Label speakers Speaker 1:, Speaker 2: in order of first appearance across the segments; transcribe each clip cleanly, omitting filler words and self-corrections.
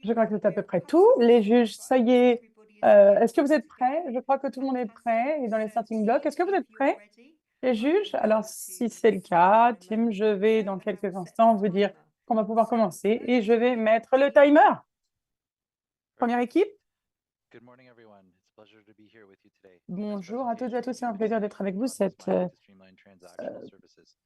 Speaker 1: Je crois que c'est à peu près tout. Les juges, ça y est. Est-ce que vous êtes prêts? Je crois que tout le monde est prêt et dans les starting blocks. Est-ce que vous êtes prêts, les juges? Alors, si c'est le cas, Tim, je vais dans quelques instants vous dire qu'on va pouvoir commencer et je vais mettre le timer. Première équipe. Bonjour à toutes et à tous, c'est un plaisir d'être avec vous. Cette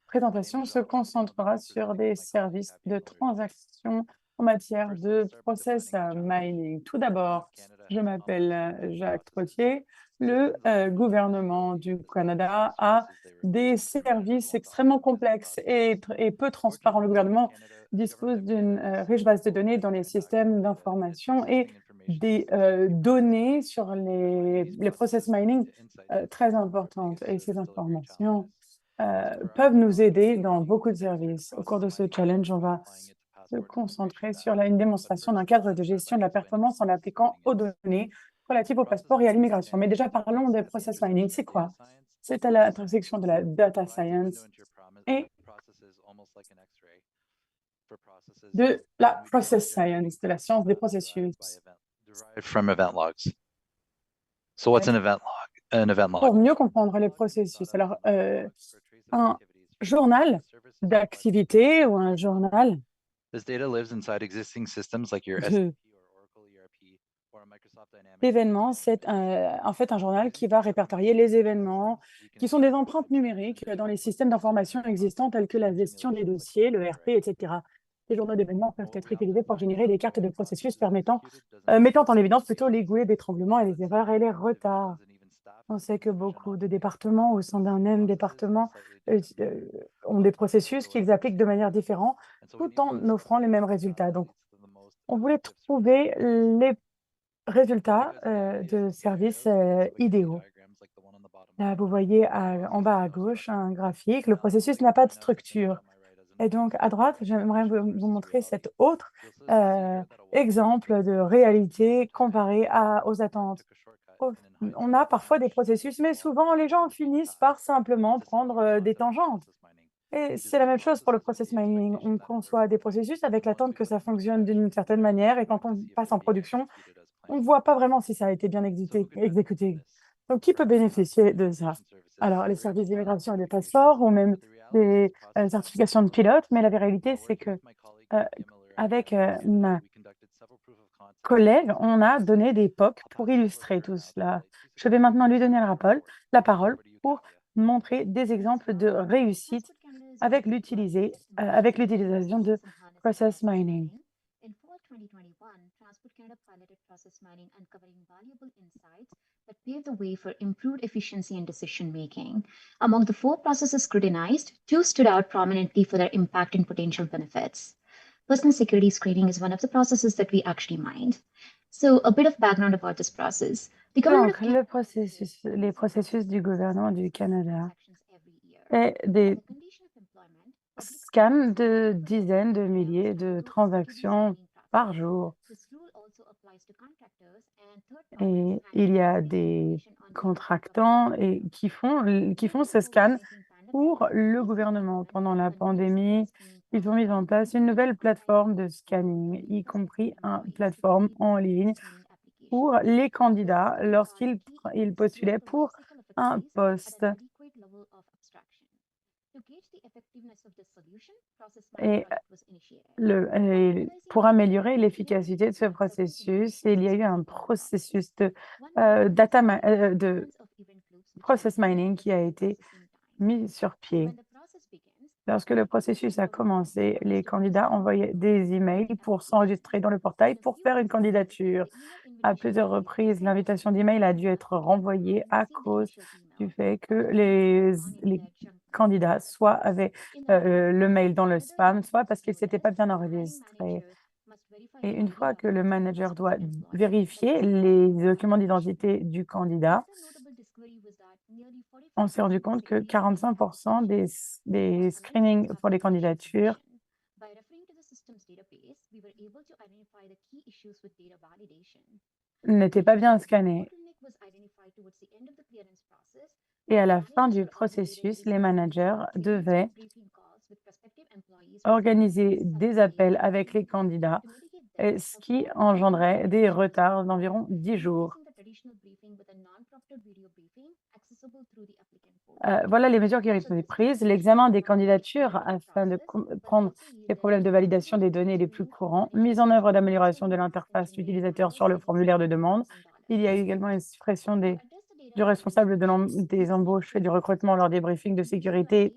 Speaker 1: présentation se concentrera sur des services de transaction en matière de process mining. Tout d'abord, je m'appelle Jacques Trottier. Le gouvernement du Canada a des services extrêmement complexes et peu transparents. Le gouvernement dispose d'une riche base de données dans les systèmes d'information et des données sur les process mining très importantes. Et ces informations peuvent nous aider dans beaucoup de services. Au cours de ce challenge, on va se concentrer sur une démonstration d'un cadre de gestion de la performance en l'appliquant aux données relatives au passeport et à l'immigration. Mais déjà, parlons des process mining. C'est quoi? C'est à l'intersection de la data science et de la process science, de la science des processus.
Speaker 2: From event logs. So what's an event log? An event log.
Speaker 1: Pour mieux comprendre les processus. Alors, un journal d'activité ou un journal
Speaker 2: This data lives inside existing systems like your
Speaker 1: de
Speaker 2: SAP or Oracle ERP or a Microsoft Dynamics.
Speaker 1: d'événements, c'est en fait un journal qui va répertorier les événements qui sont des empreintes numériques dans les systèmes d'information existants tels que la gestion des dossiers, le RP, etc. Les journaux d'événements peuvent être utilisés pour générer des cartes de processus mettant en évidence plutôt les goulets d'étranglement et les erreurs et les retards. On sait que beaucoup de départements au sein d'un même département ont des processus qu'ils appliquent de manière différente tout en offrant les mêmes résultats. Donc, on voulait trouver les résultats de services idéaux. Là, vous voyez en bas à gauche un graphique. Le processus n'a pas de structure. Et donc, à droite, j'aimerais vous montrer cet autre exemple de réalité comparé aux attentes. On a parfois des processus, mais souvent, les gens finissent par simplement prendre des tangentes. Et c'est la même chose pour le process mining. On conçoit des processus avec l'attente que ça fonctionne d'une certaine manière, et quand on passe en production, on ne voit pas vraiment si ça a été bien exécuté. Donc, qui peut bénéficier de ça? Alors, les services d'immigration et des passeports, ou même des certifications de pilote, mais la réalité, c'est que avec ma collègue, on a donné des POC pour illustrer tout cela. Je vais maintenant lui donner la parole pour montrer des exemples de réussite avec l'utilisation de process mining.
Speaker 3: In fall 2021, Transport Canada piloted process mining, uncovering valuable insights that paved the way for improved efficiency and decision making. Among the four processes scrutinized, two stood out prominently for their impact and potential benefits. Personal security screening is one of the processes that we actually mined. So, a bit of background about this process. The government
Speaker 1: Donc, les processus du gouvernement du Canada
Speaker 3: et
Speaker 1: et des scans de dizaines de milliers de transactions par jour. Et il y a des contractants qui font ce scan pour le gouvernement. Pendant la pandémie, ils ont mis en place une nouvelle plateforme de scanning, y compris une plateforme en ligne pour les candidats lorsqu'ils postulaient pour un poste. Et pour améliorer l'efficacité de ce processus, il y a eu un processus de process mining qui a été mis sur pied. Lorsque le processus a commencé, les candidats envoyaient des emails pour s'enregistrer dans le portail pour faire une candidature. À plusieurs reprises, l'invitation d'email a dû être renvoyée à cause du fait que les candidats soit avaient le mail dans le spam, soit parce qu'ils ne s'étaient pas bien enregistrés. Et une fois que le manager doit vérifier les documents d'identité du candidat, on s'est rendu compte que 45% des screenings pour les candidatures n'étaient pas bien scannés. Et à la fin du processus, les managers devaient organiser des appels avec les candidats et ce qui engendrait des retards d'environ 10 jours. Voilà les mesures qui ont été prises. L'examen des candidatures afin de comprendre les problèmes de validation des données les plus courants, mise en œuvre d'amélioration de l'interface utilisateur sur le formulaire de demande. Il y a eu également une suppression du responsable des embauches et du recrutement lors des briefings de sécurité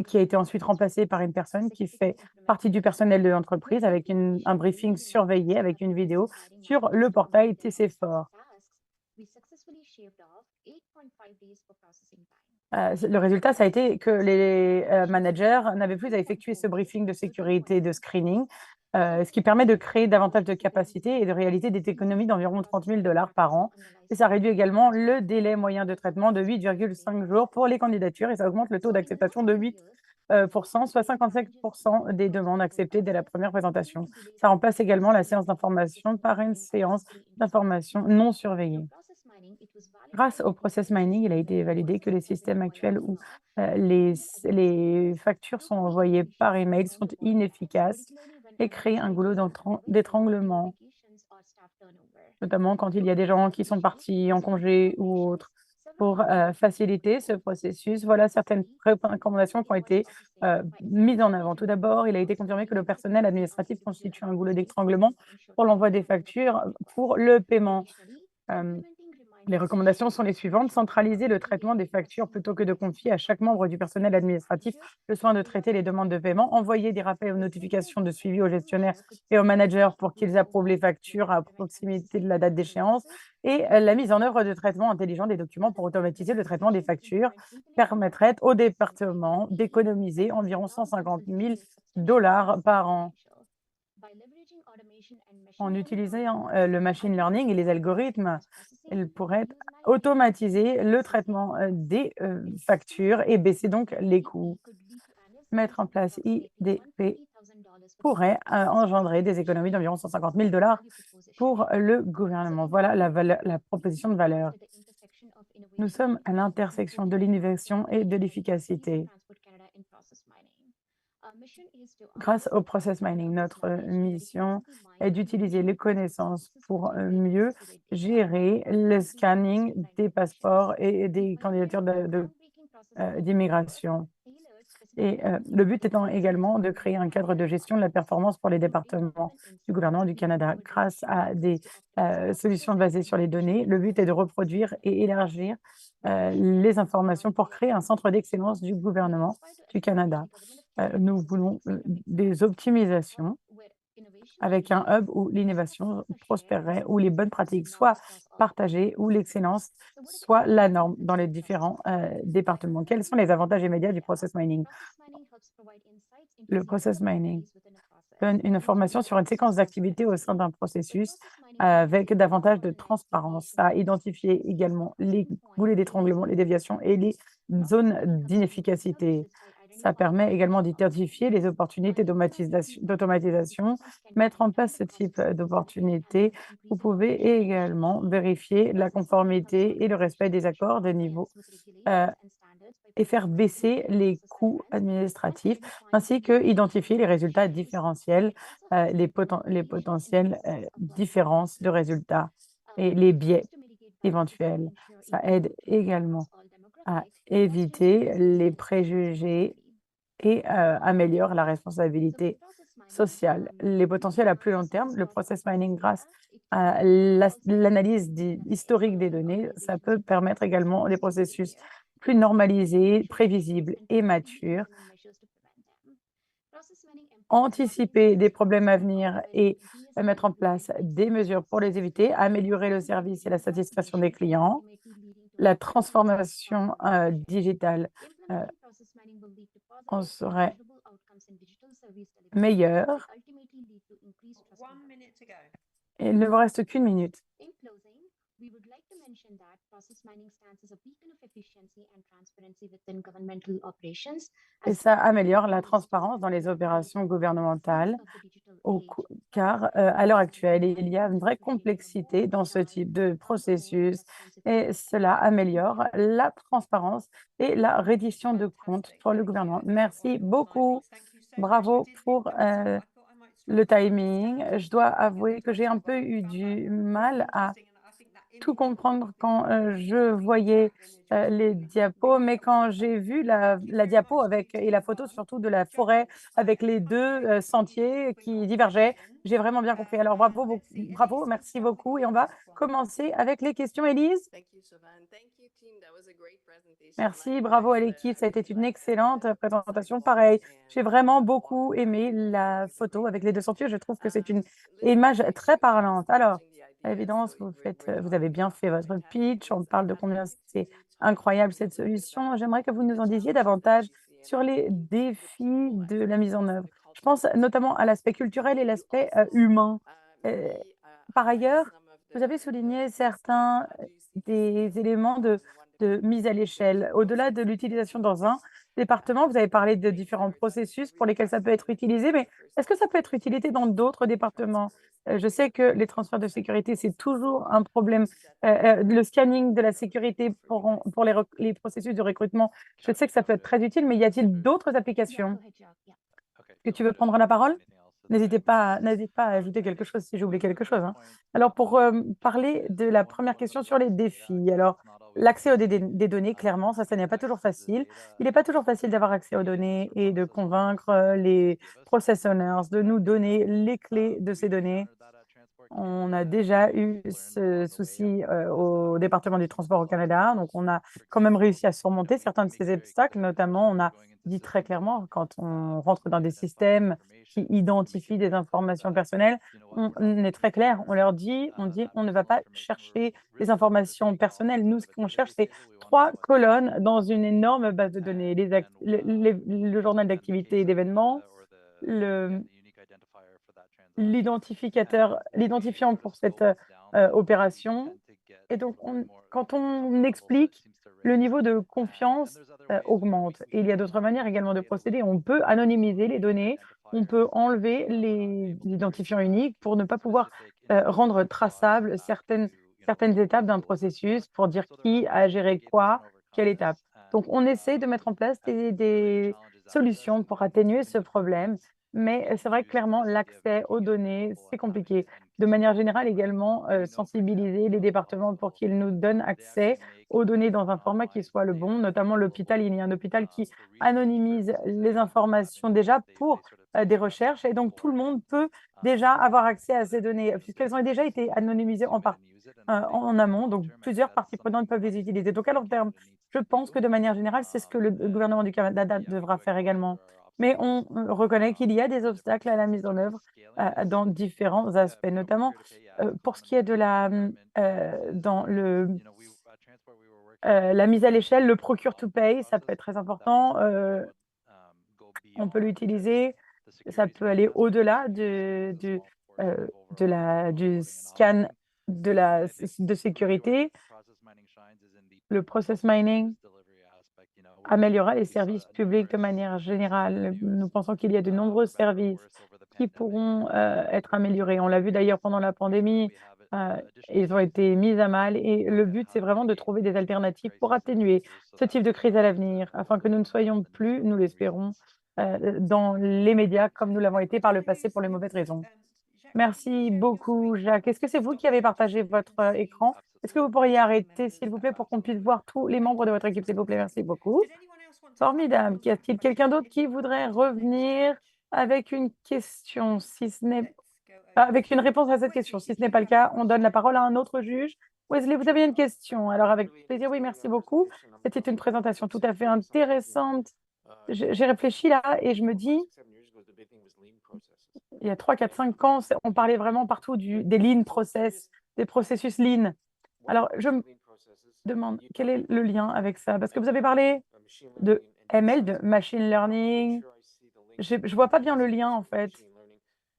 Speaker 1: qui a été ensuite remplacé par une personne qui fait partie du personnel de l'entreprise avec un briefing surveillé avec une vidéo sur le portail TC4. Le résultat, ça a été que les managers n'avaient plus à effectuer ce briefing de sécurité de screening, ce qui permet de créer davantage de capacités et de réaliser des économies d'environ 30 000 $ par an. Et ça réduit également le délai moyen de traitement de 8,5 jours pour les candidatures et ça augmente le taux d'acceptation de 8 soit 55% des demandes acceptées dès la première présentation. Ça remplace également la séance d'information par une séance d'information non surveillée. Grâce au process mining, il a été validé que les systèmes actuels où les factures sont envoyées par email sont inefficaces et créent un goulot d'étranglement, notamment quand il y a des gens qui sont partis en congé ou autres. Pour faciliter ce processus, voilà certaines recommandations qui ont été mises en avant. Tout d'abord, il a été confirmé que le personnel administratif constitue un goulot d'étranglement pour l'envoi des factures pour le paiement. Les recommandations sont les suivantes. Centraliser le traitement des factures plutôt que de confier à chaque membre du personnel administratif le soin de traiter les demandes de paiement. Envoyer des rappels ou notifications de suivi aux gestionnaires et aux managers pour qu'ils approuvent les factures à proximité de la date d'échéance. Et la mise en œuvre de traitements intelligents des documents pour automatiser le traitement des factures permettrait au département d'économiser environ 150 000 $ par an. En utilisant le machine learning et les algorithmes, il pourrait automatiser le traitement des factures et baisser donc les coûts. Mettre en place IDP pourrait engendrer des économies d'environ 150 000 $ pour le gouvernement. Voilà la proposition de valeur. Nous sommes à l'intersection de l'innovation et de l'efficacité. Grâce au process mining, notre mission est d'utiliser les connaissances pour mieux gérer le scanning des passeports et des candidatures d'immigration. Et le but étant également de créer un cadre de gestion de la performance pour les départements du gouvernement du Canada. Grâce à des solutions basées sur les données, le but est de reproduire et élargir les informations pour créer un centre d'excellence du gouvernement du Canada. Nous voulons des optimisations avec un hub où l'innovation prospérerait, où les bonnes pratiques soient partagées, où l'excellence soit la norme dans les différents départements. Quels sont les avantages immédiats du process mining? Le process mining donne une information sur une séquence d'activités au sein d'un processus avec davantage de transparence. Ça a identifié également les goulets d'étranglement, les déviations et les zones d'inefficacité. Ça permet également d'identifier les opportunités d'automatisation. Mettre en place ce type d'opportunités, vous pouvez également vérifier la conformité et le respect des accords de niveau et faire baisser les coûts administratifs, ainsi que identifier les résultats différentiels, les potentielles différences de résultats et les biais éventuels. Ça aide également à éviter les préjugés et améliore la responsabilité sociale. Les potentiels à plus long terme, le process mining grâce à l'analyse historique des données, ça peut permettre également des processus plus normalisés, prévisibles et matures, anticiper des problèmes à venir et mettre en place des mesures pour les éviter, améliorer le service et la satisfaction des clients, la transformation digitale en serait meilleure. Il ne vous reste qu'une minute. Et ça améliore la transparence dans les opérations gouvernementales, car à l'heure actuelle, il y a une vraie complexité dans ce type de processus et cela améliore la transparence et la reddition de comptes pour le gouvernement. Merci beaucoup. Bravo pour le timing. Je dois avouer que j'ai un peu eu du mal à tout comprendre quand je voyais les diapos, mais quand j'ai vu la diapo avec, et la photo surtout de la forêt avec les deux sentiers qui divergeaient, j'ai vraiment bien compris. Alors bravo, bravo, merci beaucoup. Et on va commencer avec les questions, Élise. Merci, bravo à l'équipe, ça a été une excellente présentation. Pareil, j'ai vraiment beaucoup aimé la photo avec les deux sentiers. Je trouve que c'est une image très parlante. Alors, à l'évidence, vous avez bien fait votre pitch. On parle de combien c'est incroyable cette solution. J'aimerais que vous nous en disiez davantage sur les défis de la mise en œuvre. Je pense notamment à l'aspect culturel et l'aspect humain. Euh, Par ailleurs, vous avez souligné certains des éléments de mise à l'échelle. Au-delà de l'utilisation dans un département, vous avez parlé de différents processus pour lesquels ça peut être utilisé, mais est-ce que ça peut être utilisé dans d'autres départements? Je sais que les transferts de sécurité, c'est toujours un problème. Le scanning de la sécurité pour les processus de recrutement, je sais que ça peut être très utile, mais y a-t-il d'autres
Speaker 3: Yeah,
Speaker 1: applications?
Speaker 3: go ahead, Jack. Yeah.
Speaker 1: Que tu veux prendre la parole? N'hésite pas à ajouter quelque chose si j'oublie quelque chose, hein. Alors, pour parler de la première question sur les défis, alors l'accès aux des données, clairement, ça n'est pas toujours facile. Il n'est pas toujours facile d'avoir accès aux données et de convaincre les process owners de nous donner les clés de ces données. On a déjà eu ce souci au département du transport au Canada, donc on a quand même réussi à surmonter certains de ces obstacles, notamment on a dit très clairement quand on rentre dans des systèmes qui identifient des informations personnelles, on est très clair, on ne va pas chercher des informations personnelles. Nous, ce qu'on cherche, c'est 3 colonnes dans une énorme base de données, le journal d'activité et d'événements, l'identifiant pour cette opération. Et donc, quand on explique, le niveau de confiance augmente. Et il y a d'autres manières également de procéder. On peut anonymiser les données, on peut enlever les identifiants uniques pour ne pas pouvoir rendre traçables certaines étapes d'un processus pour dire qui a géré quoi, quelle étape. Donc, on essaie de mettre en place des solutions pour atténuer ce problème. Mais c'est vrai que clairement, l'accès aux données, c'est compliqué. De manière générale, également, sensibiliser les départements pour qu'ils nous donnent accès aux données dans un format qui soit le bon, notamment l'hôpital. Il y a un hôpital qui anonymise les informations déjà pour des recherches et donc tout le monde peut déjà avoir accès à ces données puisqu'elles ont déjà été anonymisées en amont. Donc, plusieurs parties prenantes peuvent les utiliser. Donc, à long terme, je pense que de manière générale, c'est ce que le gouvernement du Canada devra faire également. Mais on reconnaît qu'il y a des obstacles à la mise en œuvre dans différents aspects, notamment pour ce qui est de la mise à l'échelle, le procure to pay, ça peut être très important. On peut l'utiliser, ça peut aller au-delà du scan de sécurité. Le process mining améliorera les services publics de manière générale. Nous pensons qu'il y a de nombreux services qui pourront être améliorés. On l'a vu d'ailleurs pendant la pandémie, ils ont été mis à mal et le but, c'est vraiment de trouver des alternatives pour atténuer ce type de crise à l'avenir, afin que nous ne soyons plus, nous l'espérons, dans les médias comme nous l'avons été par le passé pour les mauvaises raisons. Merci beaucoup, Jacques. Est-ce que c'est vous qui avez partagé votre écran? Est-ce que vous pourriez arrêter, s'il vous plaît, pour qu'on puisse voir tous les membres de votre équipe, s'il vous plaît? Merci beaucoup. Formidable. Qu'y a-t-il quelqu'un d'autre qui voudrait revenir avec une question, si ce n'est avec une réponse à cette question? Si ce n'est pas le cas, on donne la parole à un autre juge. Wesley, vous avez une question? Alors, avec plaisir, oui, merci beaucoup. C'était une présentation tout à fait intéressante. J'ai réfléchi là et je me dis, il y a 3, 4, 5 ans, on parlait vraiment partout des lean process, des processus lean. Alors, je me demande quel est le lien avec ça? Parce que vous avez parlé de ML, de machine learning. Je ne vois pas bien le lien en fait.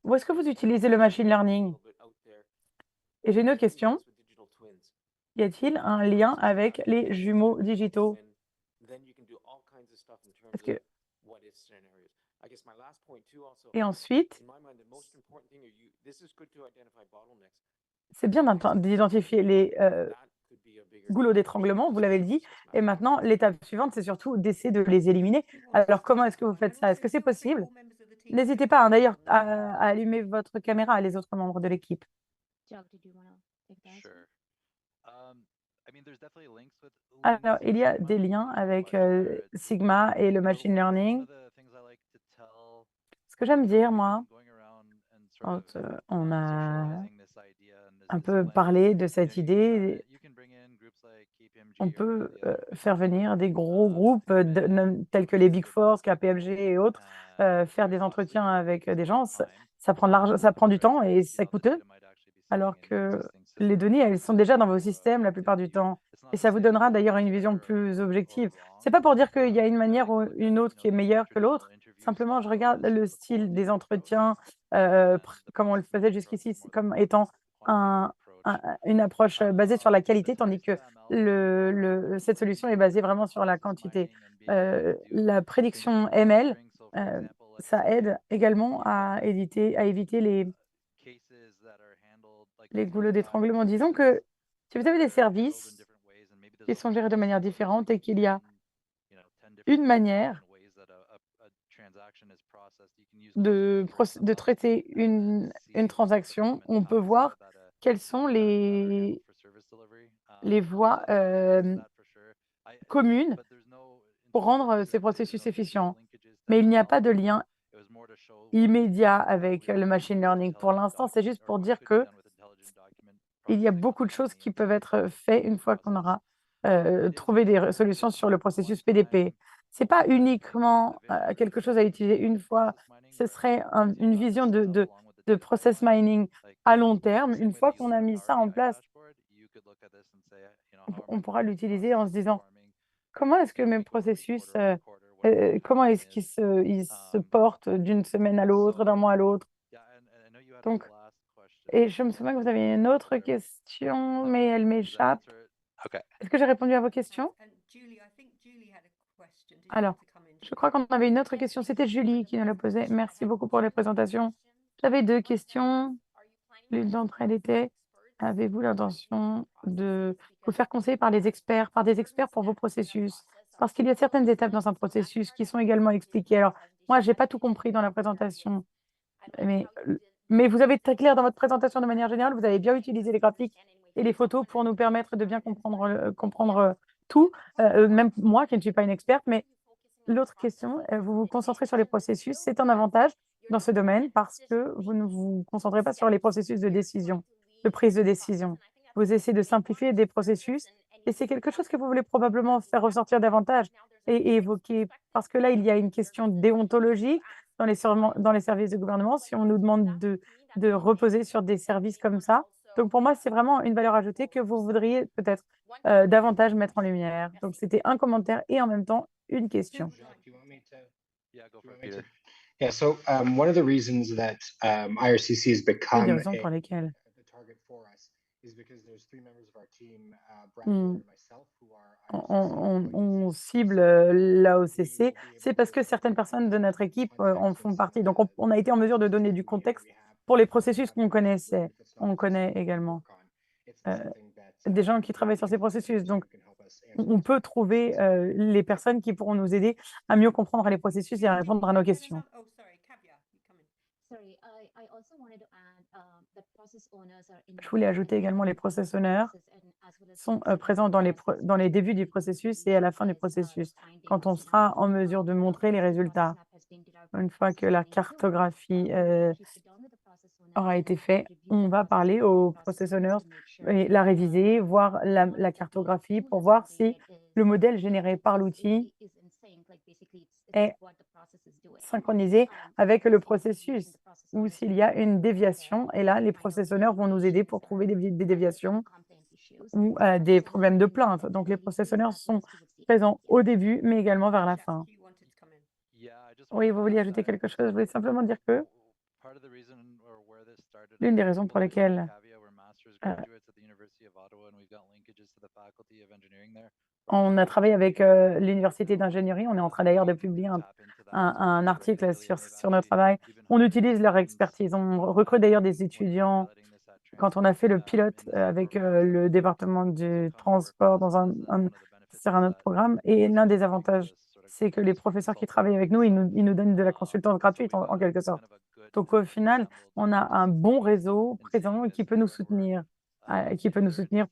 Speaker 1: Où est-ce que vous utilisez le machine learning? Et j'ai une autre question. Y a-t-il un lien avec les jumeaux digitaux? Est-ce que... Et ensuite, c'est bien d'identifier les goulots d'étranglement, vous l'avez dit. Et maintenant, l'étape suivante, c'est surtout d'essayer de les éliminer. Alors, comment est-ce que vous faites ça? Est-ce que c'est possible? N'hésitez pas, hein, d'ailleurs, à allumer votre caméra, les autres membres de l'équipe.
Speaker 3: Jagdi, do you want to take that?
Speaker 2: Sure. I mean, there's definitely links with
Speaker 1: Alors,
Speaker 2: Linux
Speaker 1: il
Speaker 2: and
Speaker 1: y a
Speaker 2: Sigma,
Speaker 1: des liens avec
Speaker 2: but it's
Speaker 1: Sigma et le
Speaker 2: one
Speaker 1: machine
Speaker 2: one
Speaker 1: learning.
Speaker 2: of the things I like to tell
Speaker 1: Ce que j'aime dire, moi,
Speaker 2: going around and sort
Speaker 1: quand
Speaker 2: of
Speaker 1: on a
Speaker 2: socializing this idea and
Speaker 1: un
Speaker 2: this
Speaker 1: peu
Speaker 2: plan,
Speaker 1: parlé de
Speaker 2: you know,
Speaker 1: cette idée,
Speaker 2: you can bring in groups like KPMG
Speaker 1: on
Speaker 2: or any of
Speaker 1: peut
Speaker 2: the other big
Speaker 1: faire
Speaker 2: ones,
Speaker 1: venir des gros groupes tels que les Big Four, KPMG et autres, faire des entretiens avec des gens. Ça prend de l'argent, ça prend du temps et c'est coûteux, alors que les données, elles sont déjà dans vos systèmes la plupart du temps. Et ça vous donnera d'ailleurs une vision plus objective. C'est pas pour dire qu'il y a une manière ou une autre qui est meilleure que l'autre. Simplement, je regarde le style des entretiens, comme on le faisait jusqu'ici, comme étant un- une approche basée sur la qualité, tandis que cette solution est basée vraiment sur la quantité. La prédiction ML, euh, ça aide également à éviter les goulots d'étranglement. Disons que si vous avez des services qui sont gérés de manière différente et qu'il y a une manière de traiter une transaction, on peut voir quelles sont les voies communes pour rendre ces processus efficients. Mais il n'y a pas de lien immédiat avec le machine learning. Pour l'instant, c'est juste pour dire que il y a beaucoup de choses qui peuvent être faites une fois qu'on aura trouvé des solutions sur le processus PDP. C'est pas uniquement quelque chose à utiliser une fois, ce serait une vision de process mining à long terme. Une fois qu'on a mis ça en place, on pourra l'utiliser en se disant comment est-ce que mes processus, comment est-ce ils se portent d'une semaine à l'autre, d'un mois à l'autre. Donc, et je me souviens que vous aviez une autre question, mais elle m'échappe.
Speaker 2: Okay.
Speaker 1: Est-ce que j'ai répondu à vos questions? Alors, je crois qu'on avait une autre question. C'était Julie qui nous l'a posée. Merci beaucoup pour les présentations. J'avais deux questions. L'une d'entre elles était, avez-vous l'intention de vous faire conseiller par des experts pour vos processus? Parce qu'il y a certaines étapes dans un processus qui sont également expliquées. Alors, moi, je n'ai pas tout compris dans la présentation, mais, mais vous avez été très clair dans votre présentation de manière générale. Vous avez bien utilisé les graphiques et les photos pour nous permettre de bien comprendre, tout. Même moi, qui ne suis pas une experte, mais l'autre question, vous vous concentrez sur les processus. C'est un avantage dans ce domaine parce que vous ne vous concentrez pas sur les processus de décision, de prise de décision. Vous essayez de simplifier des processus et c'est quelque chose que vous voulez probablement faire ressortir davantage et évoquer parce que là, il y a une question déontologique dans les services de gouvernement si on nous demande de reposer sur des services comme ça. Donc, pour moi, c'est vraiment une valeur ajoutée que vous voudriez peut-être davantage mettre en lumière. Donc, c'était un commentaire et en même temps une question.
Speaker 4: Jacques, do you want me to?
Speaker 2: Yeah, go
Speaker 4: do you
Speaker 2: for
Speaker 4: want
Speaker 2: it,
Speaker 4: me to-
Speaker 2: Peter.
Speaker 4: Yeah, so one of the reasons that IRCC has
Speaker 1: Une des
Speaker 4: become
Speaker 1: raisons pour lesquelles
Speaker 4: the target for us is because there's three members of our team, Brad
Speaker 1: Hmm.
Speaker 4: and myself, who are
Speaker 1: on cible l'AOCC, c'est parce que certaines personnes de notre équipe en font partie. Donc, on a été en mesure de donner du contexte pour les processus qu'on connaissait. On connaît également des gens qui travaillent sur ces processus. Donc, on peut trouver les personnes qui pourront nous aider à mieux comprendre les processus et à répondre à nos questions.
Speaker 3: Sorry, I also wanted to add that process owners are
Speaker 1: Je voulais ajouter également les process owners sont présents dans les débuts du processus et à la fin du processus, quand on sera en mesure de montrer les résultats. Une fois que la cartographie aura été faite, on va parler aux process owners et la réviser, voir la cartographie pour voir si le modèle généré par l'outil est synchronisé avec le processus ou s'il y a une déviation. Et là, les process owners vont nous aider pour trouver des déviations ou des problèmes de plainte. Donc, les process owners sont présents au début, mais également vers la fin. Oui, vous vouliez ajouter quelque chose? Je voulais simplement dire que l'une des raisons pour lesquelles on a travaillé avec l'université d'ingénierie, on est en train d'ailleurs de publier un article sur notre travail. On utilise leur expertise. On recrute d'ailleurs des étudiants. Quand on a fait le pilote avec le département du transport sur un autre programme, et l'un des avantages c'est que les professeurs qui travaillent avec nous, ils nous donnent de la consultance gratuite en quelque sorte. Donc au final, on a un bon réseau présent et qui peut nous soutenir,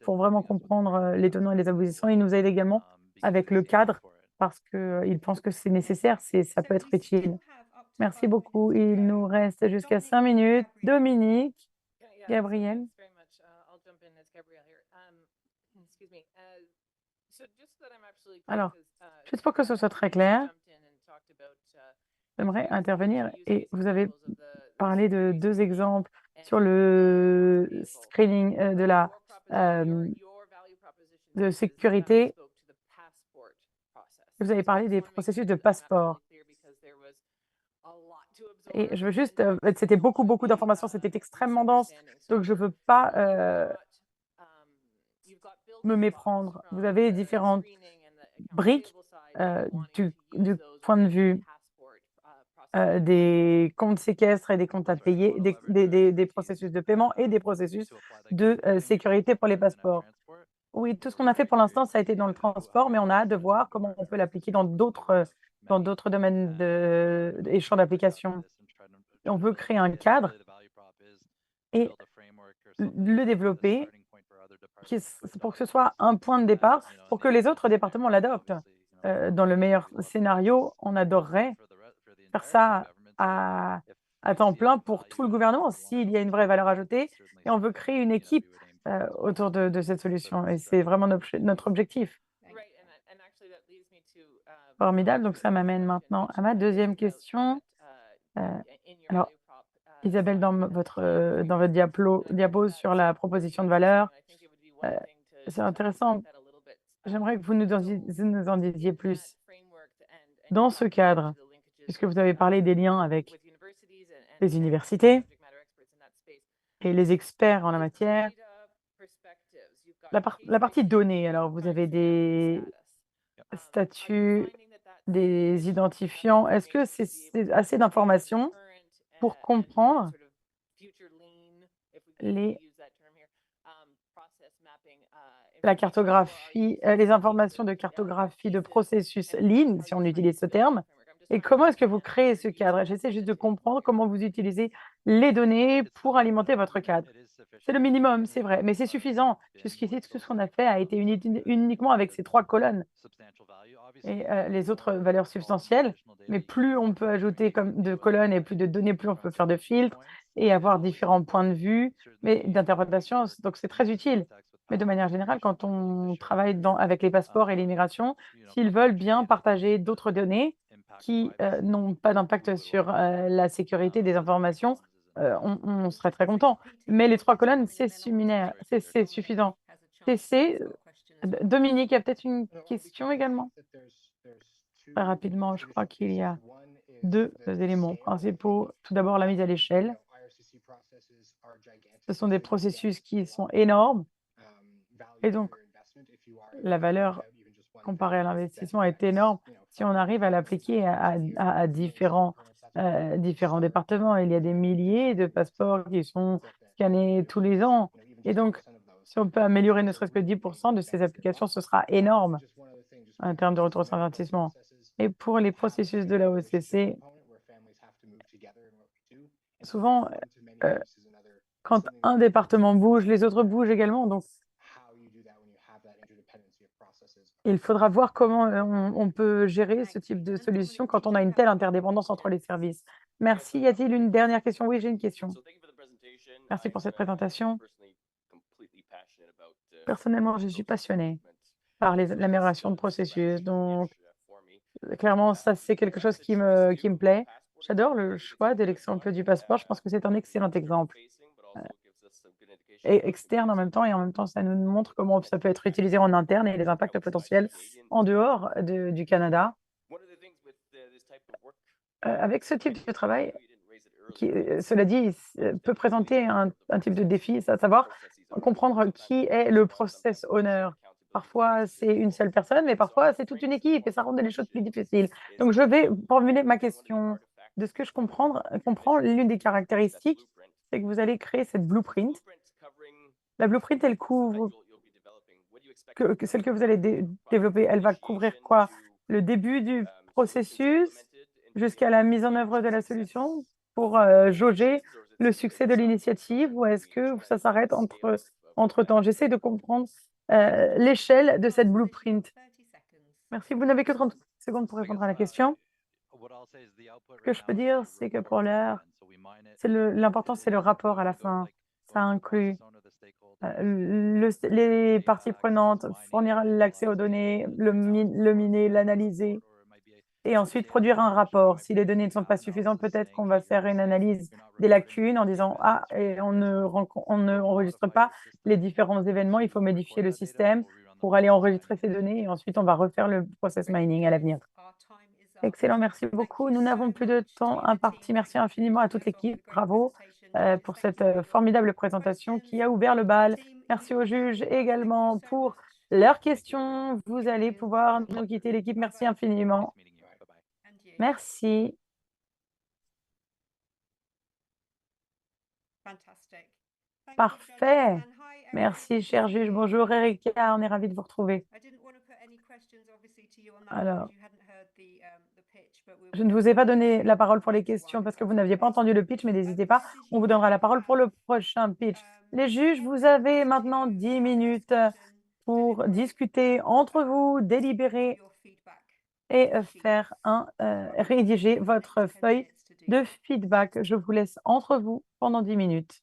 Speaker 1: pour vraiment comprendre les tenants et les aboutissants. Ils nous aident également avec le cadre parce qu'ils pensent que c'est nécessaire, ça peut être utile. Merci beaucoup. Il nous reste jusqu'à 5 minutes. Dominique, Gabriel. Alors, juste pour que ce soit très clair, j'aimerais intervenir et vous avez parlé de 2 exemples sur le screening de sécurité. Vous avez parlé des processus de passeport. Et je veux juste, c'était beaucoup d'informations, c'était extrêmement dense, donc je ne veux pas me méprendre. Vous avez différentes briques du point de vue des comptes séquestres et des comptes à payer, des processus de paiement et des processus de sécurité pour les passeports. Oui, tout ce qu'on a fait pour l'instant, ça a été dans le transport, mais on a hâte de voir comment on peut l'appliquer dans d'autres domaines et champs d'application. On veut créer un cadre et le développer pour que ce soit un point de départ, pour que les autres départements l'adoptent. Dans le meilleur scénario, on adorerait faire ça à temps plein pour tout le gouvernement s'il y a une vraie valeur ajoutée et on veut créer une équipe autour de cette solution et c'est vraiment notre objectif. Formidable, donc ça m'amène maintenant à ma deuxième question. Alors, Isabelle, dans votre diapo sur la proposition de valeur, c'est intéressant. J'aimerais que vous nous en disiez plus. Dans ce cadre, puisque vous avez parlé des liens avec les universités et les experts en la matière, la partie données, alors vous avez des statuts, des identifiants. Est-ce que c'est assez d'informations pour comprendre la cartographie, les informations de cartographie de processus lean, si on utilise ce terme, et comment est-ce que vous créez ce cadre? J'essaie juste de comprendre comment vous utilisez les données pour alimenter votre cadre. C'est le minimum, c'est vrai, mais c'est suffisant. Jusqu'ici, tout ce qu'on a fait a été uniquement avec ces 3 colonnes et les autres valeurs substantielles, mais plus on peut ajouter comme de colonnes et plus de données, plus on peut faire de filtres et avoir différents points de vue, mais d'interprétation, donc c'est très utile. Mais de manière générale, quand on travaille avec les passeports et l'immigration, s'ils veulent bien partager d'autres données qui n'ont pas d'impact sur la sécurité des informations, on serait très content. Mais les 3 colonnes, c'est suffisant. Dominique, il y a peut-être une question également? Très rapidement, je crois qu'il y a 2 éléments principaux. Tout d'abord, la mise à l'échelle. Ce sont des processus qui sont énormes et donc la valeur comparée à l'investissement est énorme si on arrive à l'appliquer à différents départements. Il y a des milliers de passeports qui sont scannés tous les ans et donc si on peut améliorer ne serait-ce que 10% de ces applications, ce sera énorme en termes de retour sur investissement. Et pour les processus de la OCC, souvent, quand un département bouge, les autres bougent également. Donc, il faudra voir comment on peut gérer ce type de solution quand on a une telle interdépendance entre les services. Merci. Y a-t-il une dernière question? Oui, j'ai une question. Merci pour cette présentation. Personnellement, je suis passionnée par l'amélioration de processus. Donc, clairement, ça, c'est quelque chose qui me plaît. J'adore le choix de l'exemple du passeport. Je pense que c'est un excellent exemple. Et externe en même temps, et en même temps, ça nous montre comment ça peut être utilisé en interne et les impacts potentiels en dehors du Canada. Avec ce type de travail, qui, cela dit, peut présenter un type de défi, c'est à savoir comprendre qui est le process owner. Parfois, c'est une seule personne, mais parfois, c'est toute une équipe et ça rend les choses plus difficiles. Donc, je vais formuler ma question. De ce que je comprends, l'une des caractéristiques, c'est que vous allez créer cette blueprint. La blueprint, elle couvre, celle que vous allez développer, elle va couvrir quoi? Le début du processus jusqu'à la mise en œuvre de la solution pour jauger le succès de l'initiative, ou est-ce que ça s'arrête entre-temps? J'essaie de comprendre l'échelle de cette blueprint. Merci, vous n'avez que 30 secondes pour répondre à la question.
Speaker 2: Ce
Speaker 1: que je peux dire, c'est que pour l'heure, l'important, c'est le rapport à la fin. Ça inclut les parties prenantes, fournir l'accès aux données, le miner, l'analyser, et ensuite produire un rapport. Si les données ne sont pas suffisantes, peut-être qu'on va faire une analyse des lacunes en disant « Ah, et on ne enregistre pas les différents événements, il faut modifier le système pour aller enregistrer ces données, et ensuite on va refaire le process mining à l'avenir. » Excellent, merci beaucoup. Nous n'avons plus de temps imparti. Merci infiniment à toute l'équipe. Bravo pour cette formidable présentation qui a ouvert le bal. Merci aux juges également pour leurs questions. Vous allez pouvoir nous quitter l'équipe. Merci infiniment. Merci. Parfait. Merci, cher juge. Bonjour, Erika. On est ravis de vous retrouver. Alors, je ne vous ai pas donné la parole pour les questions parce que vous n'aviez pas entendu le pitch, mais n'hésitez pas, on vous donnera la parole pour le prochain pitch. Les juges, vous avez maintenant 10 minutes pour discuter entre vous, délibérer et rédiger votre feuille de feedback. Je vous laisse entre vous pendant 10 minutes.